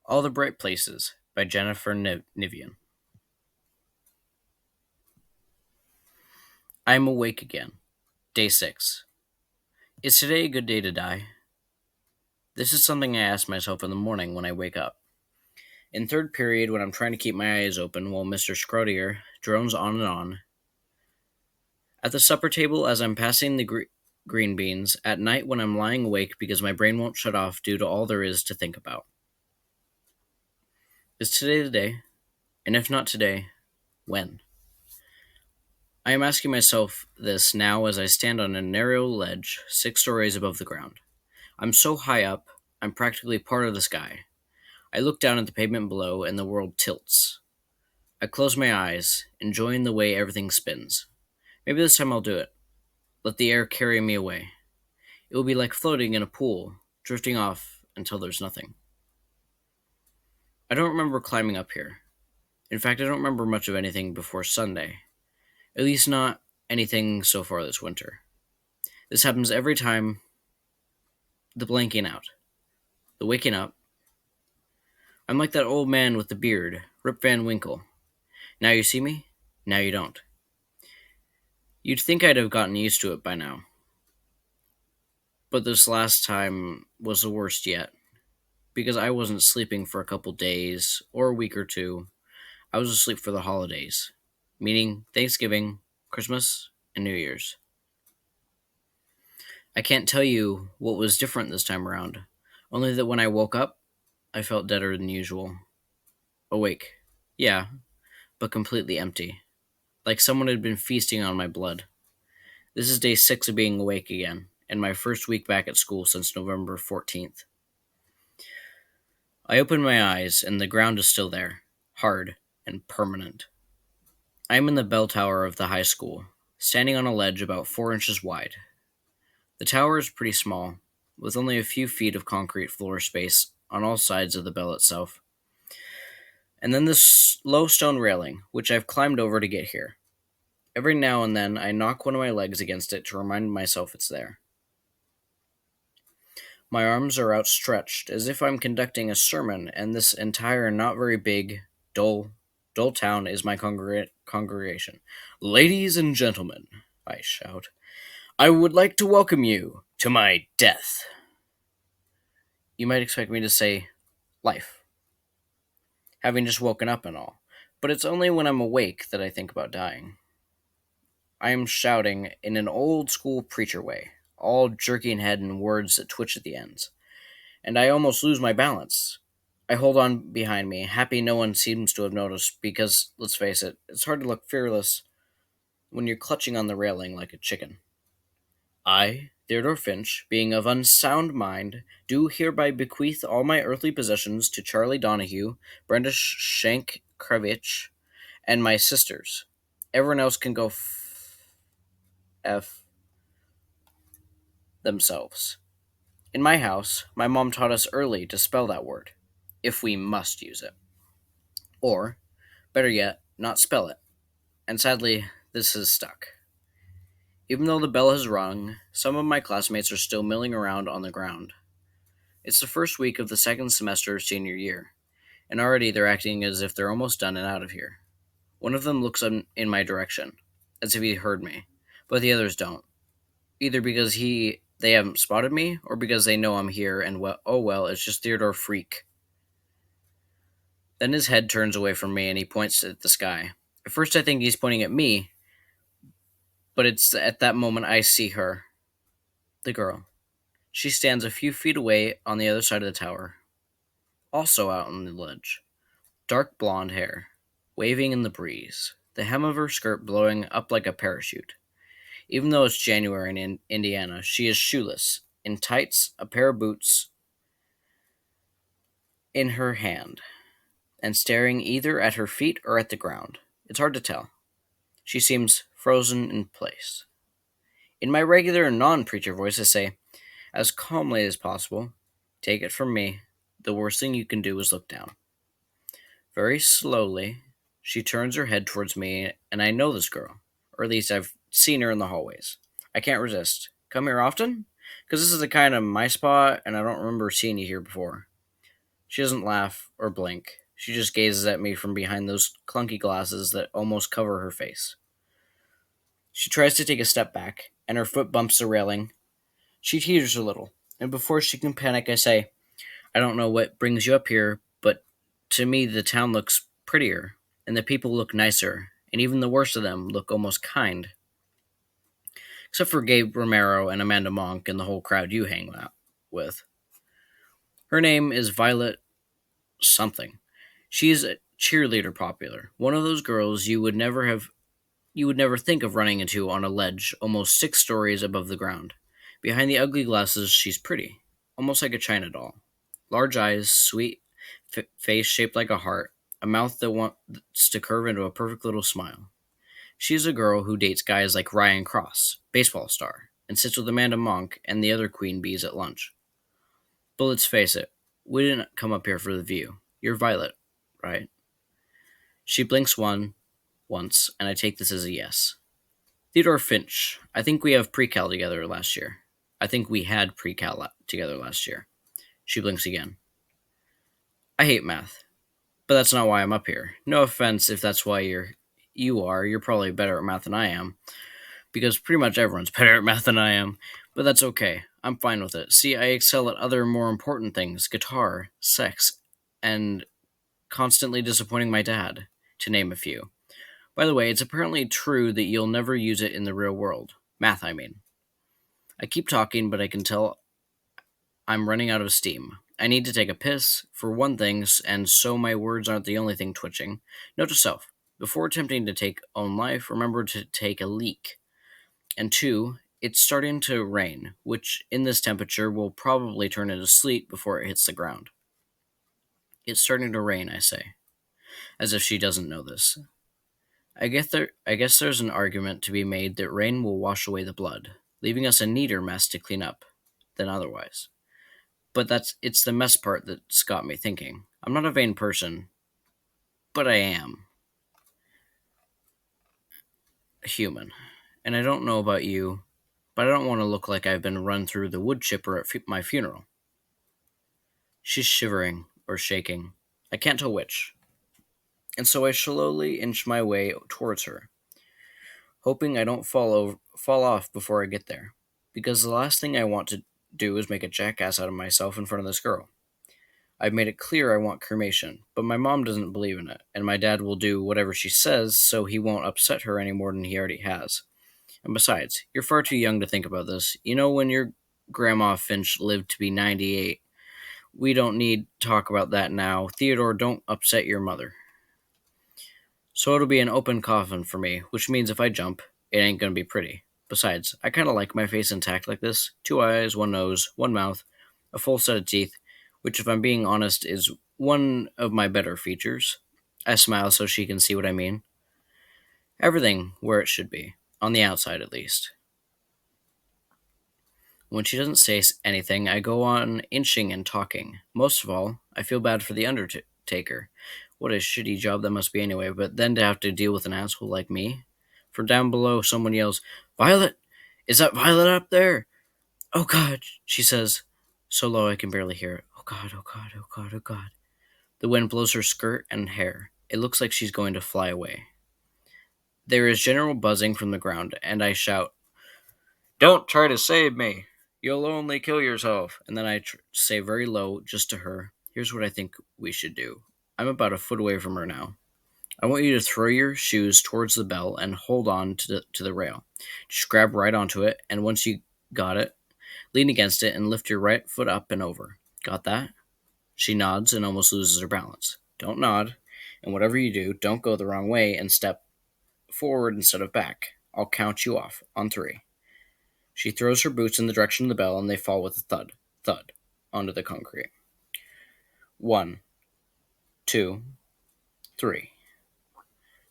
All the Bright Places by Jennifer Niven. I am awake again. Day 6. Is today a good day to die? This is something I ask myself in the morning when I wake up. In third period, when I'm trying to keep my eyes open while Mr. Scrodier drones on and on. At the supper table as I'm passing the green beans. At night when I'm lying awake because my brain won't shut off due to all there is to think about. Is today the day? And if not today, when? I am asking myself this now as I stand on a narrow ledge 6 stories above the ground. I'm so high up, I'm practically part of the sky. I look down at the pavement below and the world tilts. I close my eyes, enjoying the way everything spins. Maybe this time I'll do it. Let the air carry me away. It will be like floating in a pool, drifting off until there's nothing. I don't remember climbing up here. In fact, I don't remember much of anything before Sunday. At least not anything so far this winter. This happens every time. The blanking out. The waking up. I'm like that old man with the beard, Rip Van Winkle. Now you see me, now you don't. You'd think I'd have gotten used to it by now. But this last time was the worst yet. Because I wasn't sleeping for a couple days or a week or two. I was asleep for the holidays. Meaning Thanksgiving, Christmas, and New Year's. I can't tell you what was different this time around. Only that when I woke up, I felt deader than usual. Awake. Yeah, but completely empty. Like someone had been feasting on my blood. This is day 6 of being awake again, and my first week back at school since November 14th. I open my eyes, and the ground is still there, hard and permanent. I am in the bell tower of the high school, standing on a ledge about 4 inches wide. The tower is pretty small, with only a few feet of concrete floor space on all sides of the bell itself. And then this low stone railing, which I've climbed over to get here. Every now and then I knock one of my legs against it to remind myself it's there. My arms are outstretched as if I'm conducting a sermon, and this entire not very big, dull town is my congregation. Ladies and gentlemen, I shout, I would like to welcome you to my death. You might expect me to say, life, having just woken up and all, but it's only when I'm awake that I think about dying. I am shouting in an old school preacher way, all jerking head and words that twitch at the ends, and I almost lose my balance. I hold on behind me, happy no one seems to have noticed, because, let's face it, it's hard to look fearless when you're clutching on the railing like a chicken. I, Theodore Finch, being of unsound mind, do hereby bequeath all my earthly possessions to Charlie Donahue, Brenda Shankrevich, and my sisters. Everyone else can go F themselves. In my house, my mom taught us early to spell that word, if we must use it. Or, better yet, not spell it. And sadly, this has stuck. Even though the bell has rung, some of my classmates are still milling around on the ground. It's the first week of the second semester of senior year, and already they're acting as if they're almost done and out of here. One of them looks in my direction, as if he heard me, but the others don't. Either because they haven't spotted me, or because they know I'm here and it's just Theodore Freak. Then his head turns away from me and he points at the sky. At first I think he's pointing at me, but it's at that moment I see her. The girl. She stands a few feet away on the other side of the tower. Also out on the ledge. Dark blonde hair, waving in the breeze. The hem of her skirt blowing up like a parachute. Even though it's January in Indiana, she is shoeless, in tights, a pair of boots in her hand, and staring either at her feet or at the ground. It's hard to tell. She seems frozen in place. In my regular non-preacher voice, I say, as calmly as possible, take it from me, the worst thing you can do is look down. Very slowly, she turns her head towards me, and I know this girl, or at least I've seen her in the hallways. I can't resist. Come here often? Because this is the kind of my spot, and I don't remember seeing you here before. She doesn't laugh or blink. She just gazes at me from behind those clunky glasses that almost cover her face. She tries to take a step back, and her foot bumps the railing. She teeters a little, and before she can panic, I say, I don't know what brings you up here, but to me the town looks prettier, and the people look nicer, and even the worst of them look almost kind. Except for Gabe Romero and Amanda Monk and the whole crowd you hang out with. Her name is Violet something. She's a cheerleader popular, one of those girls you would never think of running into on a ledge almost 6 stories above the ground. Behind the ugly glasses, she's pretty, almost like a china doll. Large eyes, sweet face shaped like a heart, a mouth that wants to curve into a perfect little smile. She's a girl who dates guys like Ryan Cross, baseball star, and sits with Amanda Monk and the other queen bees at lunch. But let's face it, we didn't come up here for the view. You're Violet, right? She blinks once, and I take this as a yes. Theodore Finch. I think we have pre-cal together last year. I think we had pre-cal together last year. She blinks again. I hate math, but that's not why I'm up here. No offense if that's why you're probably better at math than I am, because pretty much everyone's better at math than I am, but that's okay. I'm fine with it. See, I excel at other more important things, guitar, sex, and constantly disappointing my dad, to name a few. By the way, it's apparently true that you'll never use it in the real world. Math, I mean. I keep talking, but I can tell I'm running out of steam. I need to take a piss, for one thing, and so my words aren't the only thing twitching. Note to self, before attempting to take own life, remember to take a leak. And 2, it's starting to rain, which in this temperature will probably turn into sleet before it hits the ground. It's starting to rain, I say, as if she doesn't know this. I guess there's an argument to be made that rain will wash away the blood, leaving us a neater mess to clean up than otherwise. But it's the mess part that's got me thinking. I'm not a vain person, but I am a human. And I don't know about you, but I don't want to look like I've been run through the wood chipper at my funeral. She's shivering or shaking. I can't tell which. And so I slowly inch my way towards her, hoping I don't fall off before I get there, because the last thing I want to do is make a jackass out of myself in front of this girl. I've made it clear I want cremation, but my mom doesn't believe in it, and my dad will do whatever she says so he won't upset her any more than he already has. And besides, you're far too young to think about this. You know, when your grandma Finch lived to be 98, we don't need to talk about that now. Theodore, don't upset your mother. So it'll be an open coffin for me, which means if I jump, it ain't gonna be pretty. Besides, I kinda like my face intact like this. 2 eyes, 1 nose, 1 mouth, a full set of teeth, which if I'm being honest is one of my better features. I smile so she can see what I mean. Everything where it should be, on the outside at least. When she doesn't say anything, I go on inching and talking. Most of all, I feel bad for the undertaker. What a shitty job that must be anyway, but then to have to deal with an asshole like me. From down below, someone yells, Violet! Is that Violet up there? Oh God, she says, so low I can barely hear it. Oh God, oh God, oh God, oh God. The wind blows her skirt and hair. It looks like she's going to fly away. There is general buzzing from the ground, and I shout, Don't try to save me. You'll only kill yourself. And then I say very low, just to her, Here's what I think we should do. I'm about a foot away from her now. I want you to throw your shoes towards the bell and hold on to the rail. Just grab right onto it, and once you got it, lean against it and lift your right foot up and over. Got that? She nods and almost loses her balance. Don't nod, and whatever you do, don't go the wrong way and step forward instead of back. I'll count you off on 3. She throws her boots in the direction of the bell, and they fall with a thud, thud, onto the concrete. 1, 2, 3.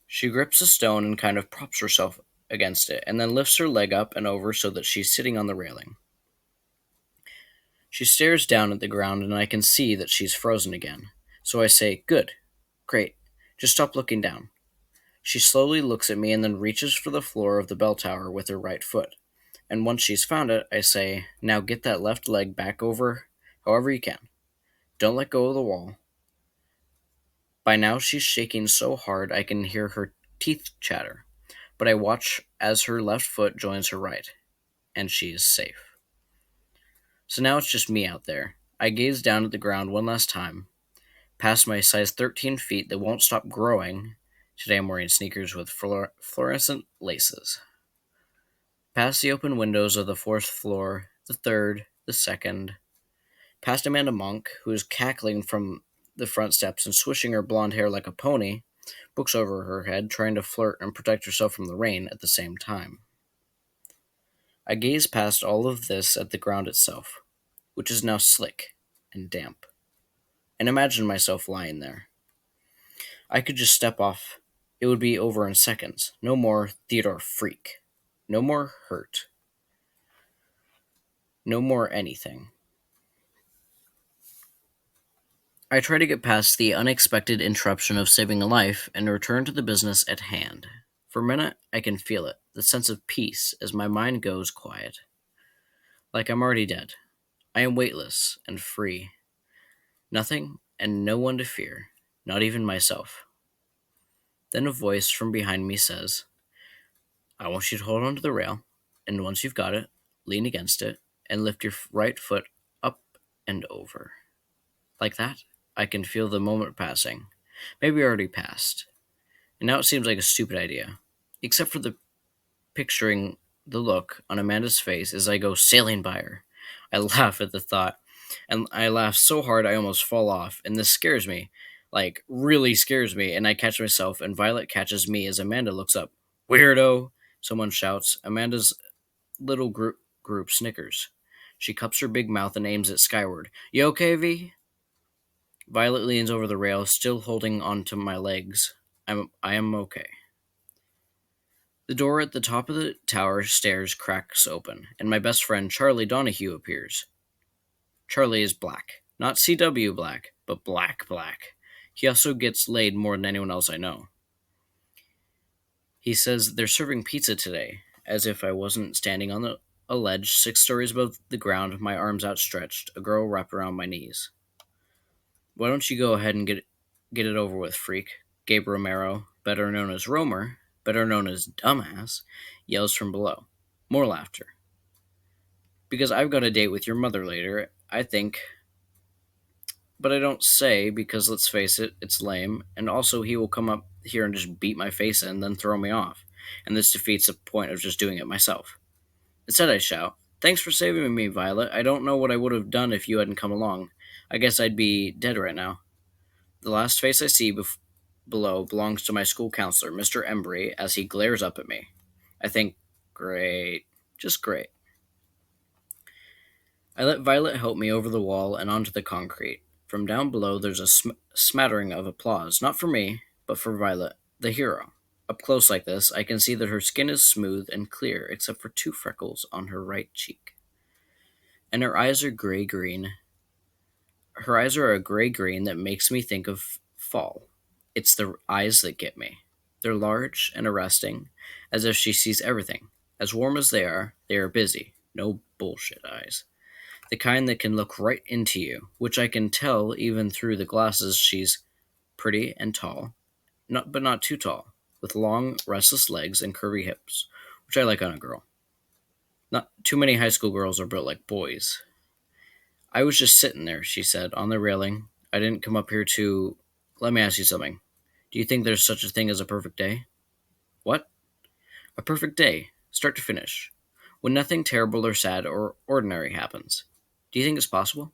She grips a stone and kind of props herself against it, and then lifts her leg up and over so that she's sitting on the railing. She stares down at the ground, and I can see that she's frozen again. So I say, Good, great, just stop looking down. She slowly looks at me and then reaches for the floor of the bell tower with her right foot. And once she's found it, I say, Now get that left leg back over however you can. Don't let go of the wall. By now she's shaking so hard I can hear her teeth chatter, but I watch as her left foot joins her right, and she is safe. So now it's just me out there. I gaze down at the ground one last time, past my size 13 feet that won't stop growing. Today I'm wearing sneakers with fluorescent laces. Past the open windows of the fourth floor, the third, the second, past Amanda Monk, who is cackling from the front steps and swishing her blonde hair like a pony, books over her head, trying to flirt and protect herself from the rain at the same time. I gaze past all of this at the ground itself, which is now slick and damp, and imagine myself lying there. I could just step off. It would be over in seconds. No more Theodore freak. No more hurt. No more anything. I try to get past the unexpected interruption of saving a life and return to the business at hand. For a minute, I can feel it, the sense of peace as my mind goes quiet. Like I'm already dead. I am weightless and free. Nothing and no one to fear, not even myself. Then a voice from behind me says, I want you to hold onto the rail, and once you've got it, lean against it and lift your right foot up and over. Like that, I can feel the moment passing. Maybe already passed. And now it seems like a stupid idea. Except for the picturing the look on Amanda's face as I go sailing by her. I laugh at the thought, and I laugh so hard I almost fall off, and this scares me. Like, really scares me, and I catch myself, and Violet catches me as Amanda looks up. Weirdo! Someone shouts. Amanda's little group snickers. She cups her big mouth and aims it skyward. You okay, V? Violet leans over the rail, still holding onto my legs. I am okay. The door at the top of the tower stairs cracks open, and my best friend Charlie Donahue appears. Charlie is black. Not CW black, but black black. He also gets laid more than anyone else I know. He says they're serving pizza today, as if I wasn't standing on a ledge 6 stories above the ground, my arms outstretched, a girl wrapped around my knees. Why don't you go ahead and get it over with, freak? Gabe Romero, better known as Romer, better known as Dumbass, yells from below. More laughter. Because I've got a date with your mother later, I think. But I don't say, because let's face it, it's lame, and also he will come up here and just beat my face in, then throw me off, and this defeats the point of just doing it myself. Instead I shout, Thanks for saving me, Violet. I don't know what I would have done if you hadn't come along. I guess I'd be dead right now. The last face I see below belongs to my school counselor, Mr. Embry, as he glares up at me. I think, great. Just great. I let Violet help me over the wall and onto the concrete. From down below, there's a smattering of applause, not for me, but for Violet, the hero. Up close like this, I can see that her skin is smooth and clear, except for 2 freckles on her right cheek. And her eyes are gray-green. Her eyes are a gray-green that makes me think of fall. It's the eyes that get me. They're large and arresting, as if she sees everything. As warm as they are busy. No bullshit eyes. The kind that can look right into you, which I can tell even through the glasses. She's pretty and tall, but not too tall, with long, restless legs and curvy hips, which I like on a girl. Not too many high school girls are built like boys. I was just sitting there, she said, on the railing. I didn't come up here to... Let me ask you something. Do you think there's such a thing as a perfect day? What? A perfect day, start to finish, when nothing terrible or sad or ordinary happens. Do you think it's possible?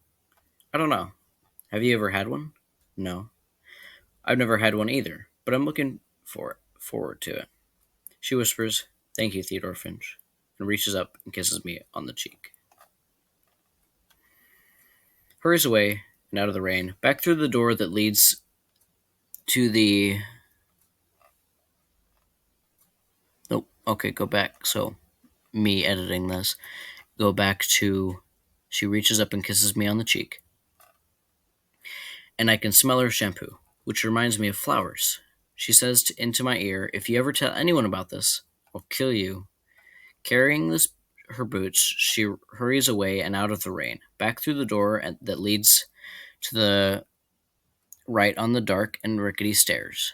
I don't know. Have you ever had one? No. I've never had one either, but I'm looking forward to it. She whispers, Thank you, Theodore Finch, and reaches up and kisses me on the cheek. Hurries away and out of the rain, back through the door that leads to the... Nope, okay, go back. So, me editing this. Go back to... She reaches up and kisses me on the cheek. And I can smell her shampoo, which reminds me of flowers. She says into my ear, If you ever tell anyone about this, I'll kill you. Carrying her boots, she hurries away and out of the rain, back through the door that leads to the right on the dark and rickety stairs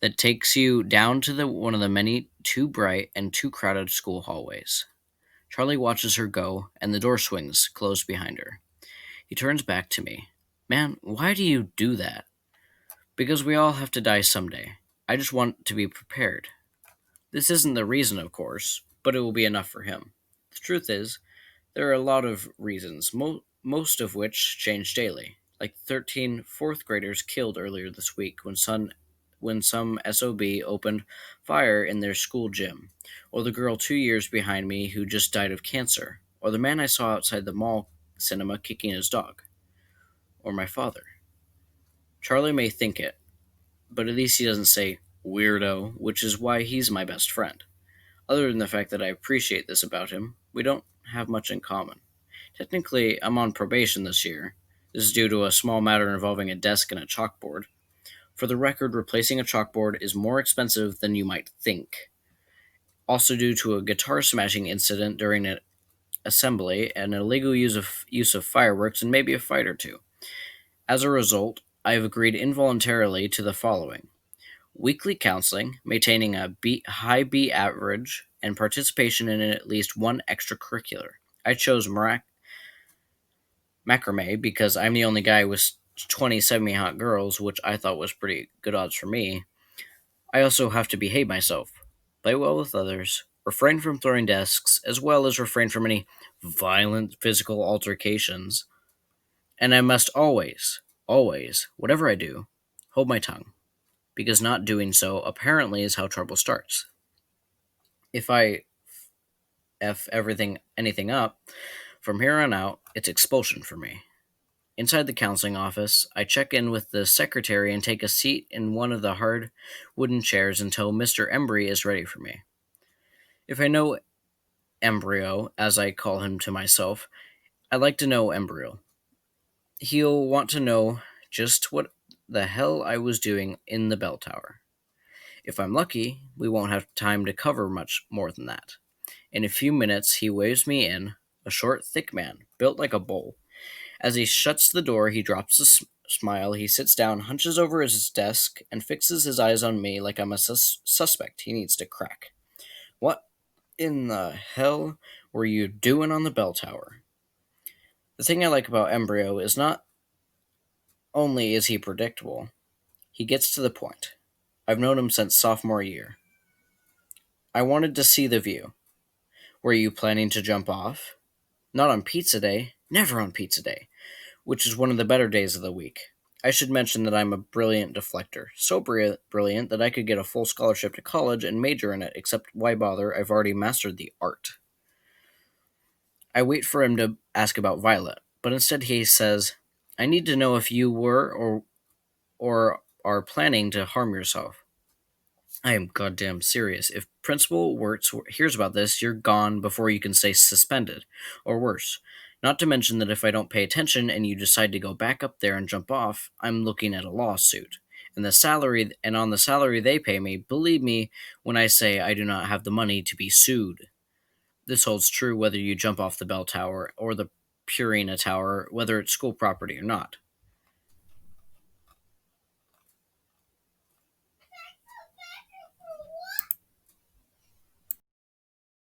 that takes you down to the one of the many too bright and too crowded school hallways. Charlie watches her go, and the door swings closed behind her. He turns back to me. Man, why do you do that? Because we all have to die someday. I just want to be prepared. This isn't the reason, of course, but it will be enough for him. The truth is, there are a lot of reasons, most of which change daily, like 13 fourth graders killed earlier this week when some SOB opened fire in their school gym, or the girl 2 years behind me who just died of cancer, or the man I saw outside the mall cinema kicking his dog, or my father. Charlie may think it, but at least he doesn't say weirdo, which is why he's my best friend. Other than the fact that I appreciate this about him, we don't have much in common. Technically, I'm on probation this year. This is due to a small matter involving a desk and a chalkboard. For the record, replacing a chalkboard is more expensive than you might think. Also due to a guitar smashing incident during an assembly, an illegal use of fireworks, and maybe a fight or two. As a result, I have agreed involuntarily to the following: weekly counseling, maintaining a high B average, and participation in at least one extracurricular. I chose macrame because I'm the only guy with 20 semi-hot girls, which I thought was pretty good odds for me. I also have to behave myself, play well with others, refrain from throwing desks, as well as refrain from any violent physical altercations. And I must always, whatever I do, hold my tongue, because not doing so apparently is how trouble starts. If I anything up, from here on out, it's expulsion for me. Inside the counseling office, I check in with the secretary and take a seat in one of the hard wooden chairs until Mr. Embry is ready for me. If I know Embryo, as I call him to myself, I'd like to know Embryo. He'll want to know just what the hell I was doing in the bell tower. If I'm lucky, we won't have time to cover much more than that. In a few minutes, he waves me in, a short, thick man, built like a bull. As he shuts the door, he drops a smile. He sits down, hunches over his desk, and fixes his eyes on me like I'm a suspect he needs to crack. What in the hell were you doing on the bell tower? The thing I like about Embryo is not only is he predictable, he gets to the point. I've known him since sophomore year. I wanted to see the view. Were you planning to jump off? Not on pizza day. Never on pizza day, which is one of the better days of the week. I should mention that I'm a brilliant deflector. So brilliant that I could get a full scholarship to college and major in it, except why bother? I've already mastered the art. I wait for him to ask about Violet, but instead he says, I need to know if you were or are planning to harm yourself. I am goddamn serious. If Principal Wirtz hears about this, you're gone before you can say suspended, or worse. Not to mention that if I don't pay attention and you decide to go back up there and jump off, I'm looking at a lawsuit. And on the salary they pay me, believe me when I say I do not have the money to be sued. This holds true whether you jump off the bell tower or the Purina tower, whether it's school property or not.